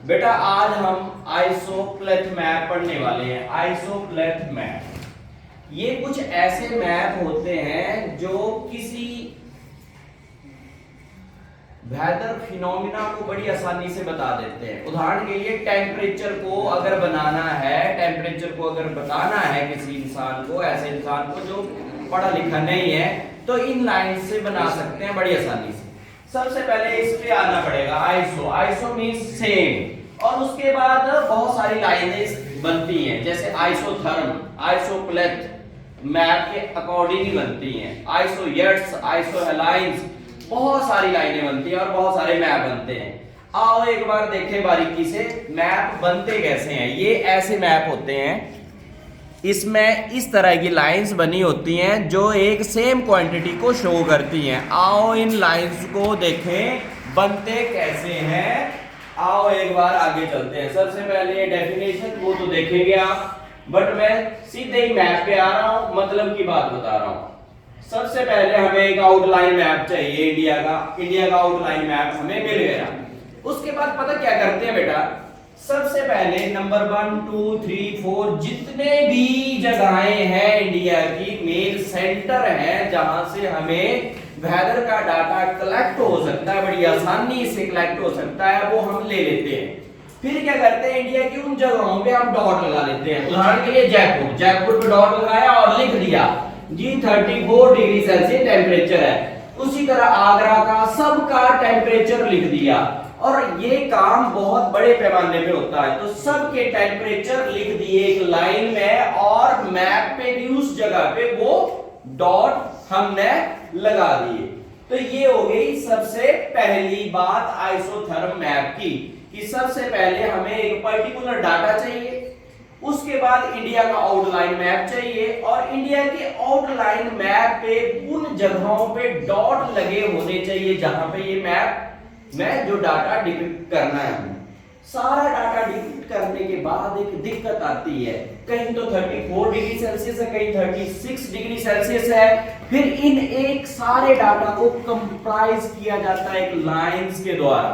बेटा आज हम आइसोक्लेथ मैप पढ़ने वाले हैं। आइसोक्लेथ मैप ये कुछ ऐसे मैप होते हैं जो किसी वेदर फिनोमिना को बड़ी आसानी से बता देते हैं। उदाहरण के लिए टेम्परेचर को अगर बनाना है, टेम्परेचर को अगर बताना है किसी इंसान को, ऐसे इंसान को जो पढ़ा लिखा नहीं है, तो इन लाइन से बना सकते हैं बड़ी आसानी से। सबसे पहले इस पे आना पड़ेगा आइसो। आइसो मींस सेम, और उसके बाद बहुत सारी लाइनें बनती हैं, जैसे आइसोथर्म, आइसोक्लेथ मैप के अकॉर्डिंग ही बनती हैं। आइसोयट्स, आइसोहेलाइंस, बहुत सारी लाइनें बनती हैं और बहुत सारे मैप बनते हैं। आओ एक बार देखें बारीकी से मैप बनते कैसे हैं। ये ऐसे मैप होते हैं, इसमें इस तरह की लाइंस बनी होती हैं जो एक सेम क्वांटिटी को शो करती हैं। आओ इन लाइंस को देखें बनते कैसे हैं। आओ एक बार आगे चलते हैं। सबसे पहले डेफिनेशन वो तो देखेंगे आप, बट मैं सीधे ही मैप पे आ रहा हूं, मतलब की बात बता रहा हूं। सबसे पहले हमें एक आउटलाइन मैप चाहिए इंडिया का। इंडिया का आउटलाइन मैप हमें मिल गया। उसके बाद पता क्या करते हैं बेटा, सबसे पहले नंबर 1 2 3 4 जितने भी जगहें हैं इंडिया की, मेन सेंटर है जहां से हमें वेदर का डाटा कलेक्ट हो सकता है, बड़ी आसानी से कलेक्ट हो सकता है, वो हम ले लेते हैं। फिर क्या करते हैं, इंडिया की उन जगहों पे हम डॉट लगा लेते हैं। उदाहरण के लिए जयपुर, जयपुर पे डॉट लगाया और लिख दिया जी 34 डिग्री सेल्सियस टेम्परेचर है। उसी तरह आगरा का सबका टेम्परेचर लिख दिया, और ये काम बहुत बड़े पैमाने पे होता है। तो सबके टेम्परेचर लिख दिए एक लाइन में, और मैप पे भी उस जगह पे वो डॉट हमने लगा दिए। तो ये हो गई सबसे पहली बात आइसोथर्म मैप की, कि सबसे पहले हमें एक पर्टिकुलर डाटा चाहिए, उसके बाद इंडिया का आउटलाइन मैप चाहिए, और इंडिया के आउटलाइन मैप पे उन जगहों पे डॉट लगे होने चाहिए जहां पे ये मैप में जो डाटा डिपिक्ट करना है हमें। सारा डाटा डिपिक्ट करने के बाद एक दिक्कत आती है, कहीं तो 34 डिग्री सेल्सियस है, कहीं 36 डिग्री सेल्सियस है। फिर इन एक सारे डाटा को कंप्राइज किया जाता है एक लाइंस के द्वारा।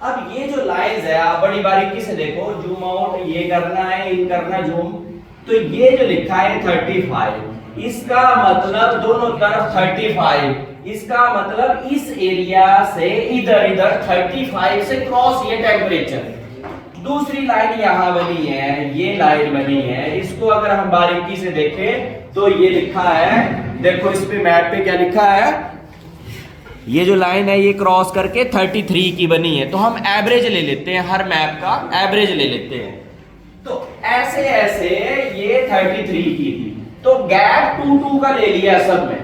अब ये जो लाइंस है, आप बड़ी बारीकी से देखो, जूम आउट ये करना है, इन करना है जूम, तो ये जो लिखा है 35, इसका मतलब दोनों तरफ 35, इसका मतलब इस एरिया से इधर इधर 35 से क्रॉस ये टेम्परेचर। दूसरी लाइन यहां बनी है, ये लाइन बनी है, इसको अगर हम बारीकी से देखें तो ये लिखा है, देखो इस पे मैप पे क्या लिखा है, ये जो लाइन है ये क्रॉस करके 33 की बनी है। तो हम एवरेज ले लेते हैं, हर मैप का एवरेज ले लेते हैं। तो ऐसे ऐसे ये 33 की थी, तो गैप 2 का ले लिया सब में।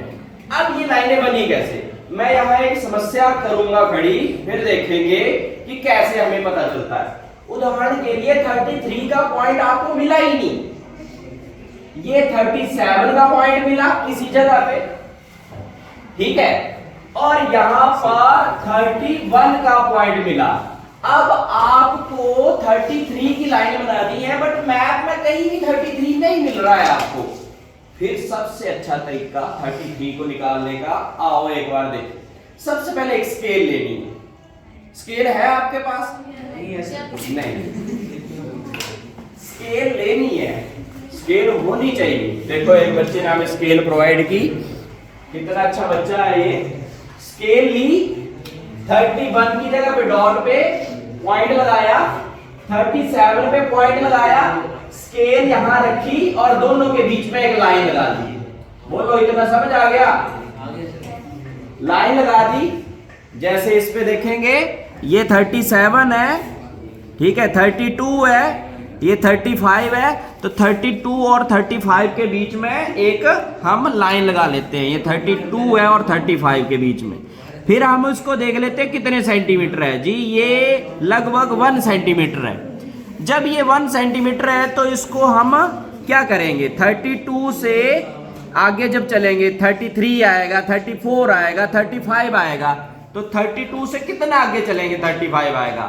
अब ये लाइनें बनी कैसे, मैं यहाँ एक समस्या करूंगा खड़ी, फिर देखेंगे कि कैसे हमें पता चलता है। उदाहरण के लिए 33 का पॉइंट आपको मिला ही नहीं, ये 37 का पॉइंट मिला किसी जगह पे, ठीक है, और यहां पर 31 का पॉइंट मिला। अब आपको 33 की लाइन बनानी है, बट मैप में कहीं भी 33 नहीं मिल रहा है आपको। फिर सबसे अच्छा तरीका 33 को निकालने का, आओ एक बार देखें। सबसे पहले एक स्केल लेनी है। स्केल है आपके पास? नहीं, स्केल लेनी है, स्केल होनी चाहिए। देखो एक बच्चे ने हमें स्केल प्रोवाइड की, कितना अच्छा बच्चा है ये। स्केल ली, 31 की जगह पे डॉट पे पॉइंट लगाया, 37 पे पॉइंट लगाया, स्केल यहां रखी और दोनों के बीच में एक लाइन लगा दी। बोलो इतना समझ आ गया? लाइन लगा दी, जैसे इस पे देखेंगे ये 37 है, ठीक है, 32 है, ये 35 है, तो 32 और 35 के बीच में एक हम लाइन लगा लेते हैं। ये 32 है और 35 के बीच में। फिर हम उसको देख लेते हैं कितने सेंटीमीटर है जी, ये लगभग 1 सेंटीमीटर है। जब ये 1 सेंटीमीटर है तो इसको हम क्या करेंगे, 32 से आगे जब चलेंगे 33 आएगा, 34 आएगा, 35 आएगा, तो 32 से कितना आगे चलेंगे 35 आएगा,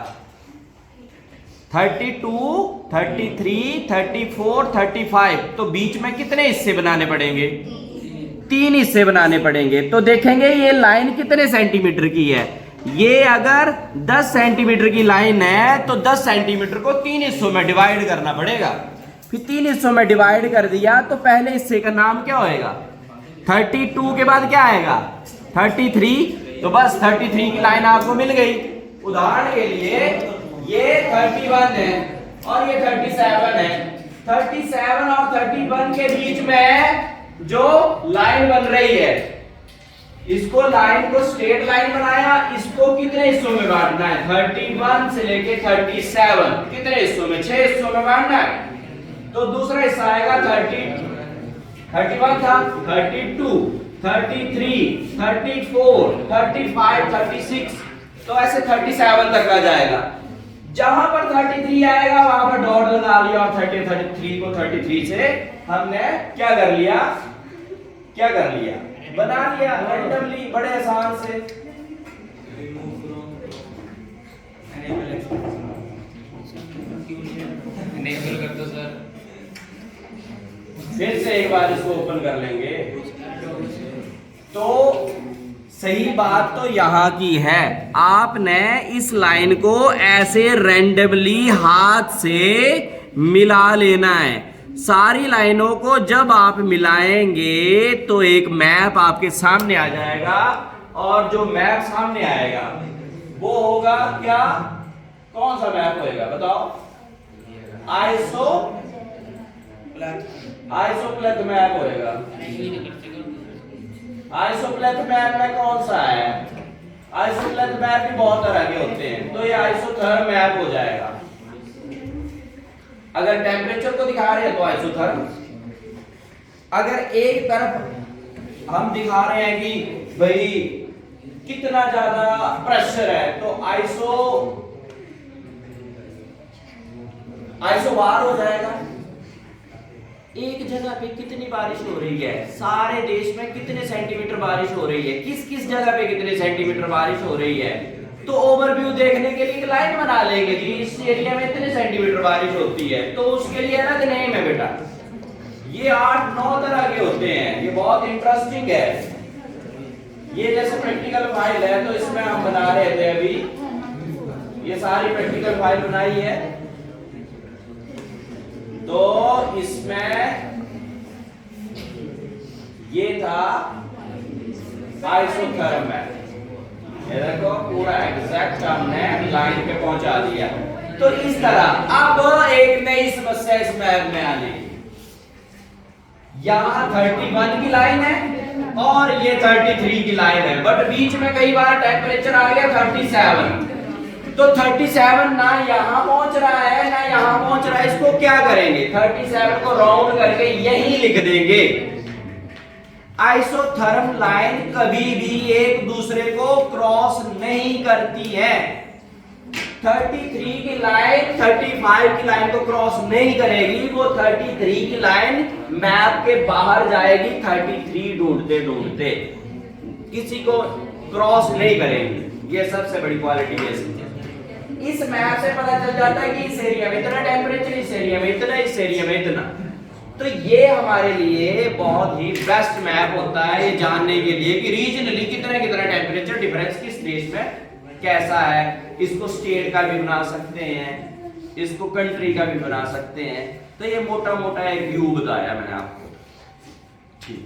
32, 33, 34, 35, तो बीच में कितने हिस्से बनाने पड़ेंगे, 3 हिस्से बनाने पड़ेंगे। तो देखेंगे ये लाइन कितने सेंटीमीटर की है, ये अगर 10 सेंटीमीटर की लाइन है तो 10 सेंटीमीटर को 3 हिस्सों में डिवाइड करना पड़ेगा। फिर 3 हिस्सों में डिवाइड कर दिया तो पहले हिस्से का नाम क्या होएगा? 32 के बाद क्या आएगा? 33। तो बस 33 की लाइन आपको मिल गई। उदाहरण के लिए ये 31 है और ये 37 है। 37 और 31 के बीच में जो लाइन बन रही है, इसको लाइन को स्ट्रेट लाइन बनाया, इसको कितने हिस्सों में बांटना है? 31 से लेके 37 कितने हिस्सों में? 6 हिस्सों में बांटना है। तो दूसरा हिस्सा आएगा 31 था, 32, 33, 34, 35, 36, तो ऐसे 37 तक आ जाएगा। जहां पर 33 आएगा वहां पर डॉट लगा लिया और 33 को 33 से हमने क्या कर लिया? बना लिया रैंडमली, बड़े आसान से। फिर से एक बार इसको ओपन कर लेंगे। तो सही बात तो यहां की है, आपने इस लाइन को ऐसे रैंडमली हाथ से मिला लेना है। सारी लाइनों को जब आप मिलाएंगे तो एक मैप आपके सामने आ जाएगा, और जो मैप सामने आएगा वो होगा क्या? कौन सा मैप होएगा बताओ? आइसोप्लेथ मैप होएगा। आइसोप्लेथ मैप में कौन सा है? आइसोप्लेथ मैप भी बहुत तरह के होते हैं, तो ये आइसोथर्म मैप हो जाएगा। अगर टेम्परेचर को दिखा रहे हैं तो आइसोथर्म, अगर एक तरफ हम दिखा रहे हैं कि भाई कितना ज्यादा प्रेशर है तो आइसोबार हो जाएगा। एक जगह पे कितनी बारिश हो रही है, सारे देश में कितने सेंटीमीटर बारिश हो रही है, किस किस जगह पे कितने सेंटीमीटर बारिश हो रही है, तो ओवरव्यू देखने के लिए एक लाइन बना लेंगे जी, इस एरिया में इतने सेंटीमीटर बारिश होती है, तो उसके लिए अलग नेम है बेटा। ये 8-9 तरह के होते हैं, ये बहुत इंटरेस्टिंग है। ये जैसे प्रैक्टिकल फाइल है तो इसमें हम बना रहे थे अभी, ये सारी प्रैक्टिकल फाइल बनाई है, तो इसमें ये था आइसोथर्म है। ये देखो पूरा एग्जैक्ट हमने लाइन पे पहुंचा दिया। तो इस तरह अब एक नई समस्या इस मैप में आने, यहां 31 की लाइन है और ये 33 की लाइन है, बट बीच में कई बार टेम्परेचर आ गया 37, तो 37 ना यहां पहुंच रहा है ना यहां पहुंच रहा है। इसको क्या करेंगे? 37 को राउंड करके यही लिख देंगे। आइसोथर्म लाइन कभी भी एक दूसरे को क्रॉस नहीं करती है। 33 की लाइन 35 की लाइन को क्रॉस नहीं करेगी, वो 33 की लाइन मैप के बाहर जाएगी 33 ढूंढते ढूंढते, किसी को क्रॉस नहीं करेगी। ये सबसे बड़ी क्वालिटी है इसकी। इस मैप से पता चल जाता है कि इस एरिया में इतना टेम्परेचर, इस एरिया में इतना, इस एरिया में इतना। तो ये हमारे लिए बहुत ही बेस्ट मैप होता है ये जानने के लिए कि रीजनली कितना कितना टेम्परेचर डिफरेंस किस देश में कैसा है। इसको स्टेट का भी बना सकते हैं, इसको कंट्री का भी बना सकते हैं। तो ये मोटा मोटा एक व्यू बताया मैंने आपको। ठीक।